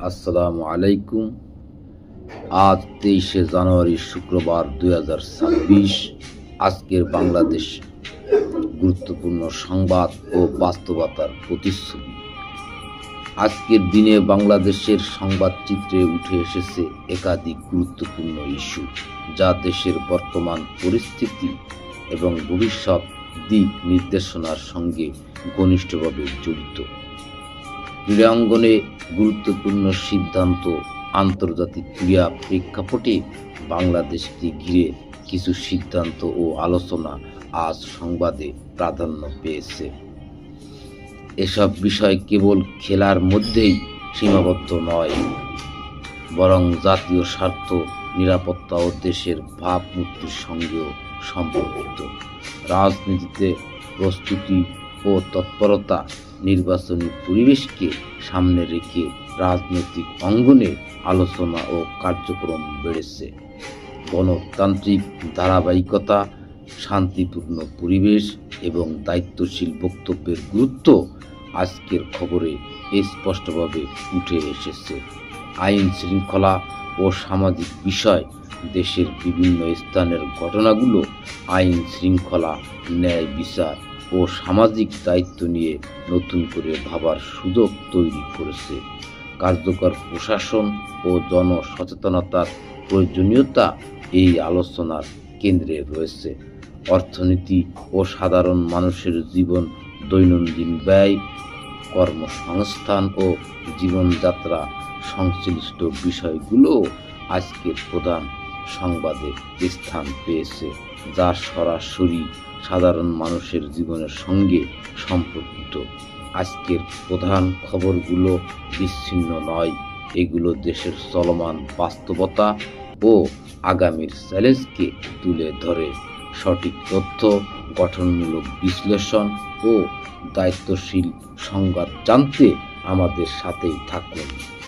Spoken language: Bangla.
আসসালামু আলাইকুম। আজ 23শে জানুয়ারি শুক্রবার 2026। আজকের বাংলাদেশ গুরুত্বপূর্ণ সংবাদ ও বাস্তবতার প্রতিচ্ছবি। আজকের দিনে বাংলাদেশের সংবাদ চিত্রে উঠে এসেছে একাধিক গুরুত্বপূর্ণ ইস্যু, যা দেশের বর্তমান পরিস্থিতি এবং ভবিষ্যৎ দিক নির্দেশনার সঙ্গে ঘনিষ্ঠভাবে জড়িত। ক্রীড়াঙ্গনে গুরুত্বপূর্ণ সিদ্ধান্ত, আন্তর্জাতিক ক্রীড়া প্রেক্ষাপটে বাংলাদেশকে ঘিরে কিছু সিদ্ধান্ত ও আলোচনা আজ সংবাদে প্রাধান্য পেয়েছে। এসব বিষয় কেবল খেলার মধ্যেই সীমাবদ্ধ নয়, বরং জাতীয় স্বার্থ, নিরাপত্তা ও দেশের ভাবমূর্তির সঙ্গেও সম্পর্কিত। রাজনীতিতে প্রস্তুতি ও তৎপরতা, নির্বাচনী পরিবেশকে সামনে রেখে রাজনৈতিক অঙ্গনে আলোচনা ও কার্যক্রম বেড়েছে। গণতান্ত্রিক ধারাবাহিকতা, শান্তিপূর্ণ পরিবেশ এবং দায়িত্বশীল বক্তব্যের গুরুত্ব আজকের খবরে স্পষ্টভাবে উঠে এসেছে। আইন শৃঙ্খলা ও সামাজিক বিষয়, দেশের বিভিন্ন স্থানের ঘটনাগুলো আইন শৃঙ্খলা, ন্যায় বিচার ও সামাজিক দায়িত্ব নিয়ে নতুন করে ভাবার সুযোগ তৈরি করেছে। কার্যকর প্রশাসন ও জনসচেতনতার প্রয়োজনীয়তা এই আলোচনার কেন্দ্রে রয়েছে। অর্থনীতি ও সাধারণ মানুষের জীবন, দৈনন্দিন ব্যয়, কর্মসংস্থান ও জীবনযাত্রা সংশ্লিষ্ট বিষয়গুলো আজকের প্রধান সংবাদে স্থান পেয়েছে, যা সরাসরি সাধারণ মানুষের জীবনের সঙ্গে সম্পর্কিত। আজকের প্রধান খবরগুলো বিচ্ছিন্ন নয়, এগুলো দেশের চলমান বাস্তবতা ও আগামীর চ্যালেঞ্জকে তুলে ধরে। সঠিক তথ্য, গঠনমূলক বিশ্লেষণ ও দায়িত্বশীল সংবাদ জানতে আমাদের সাথেই থাকুন।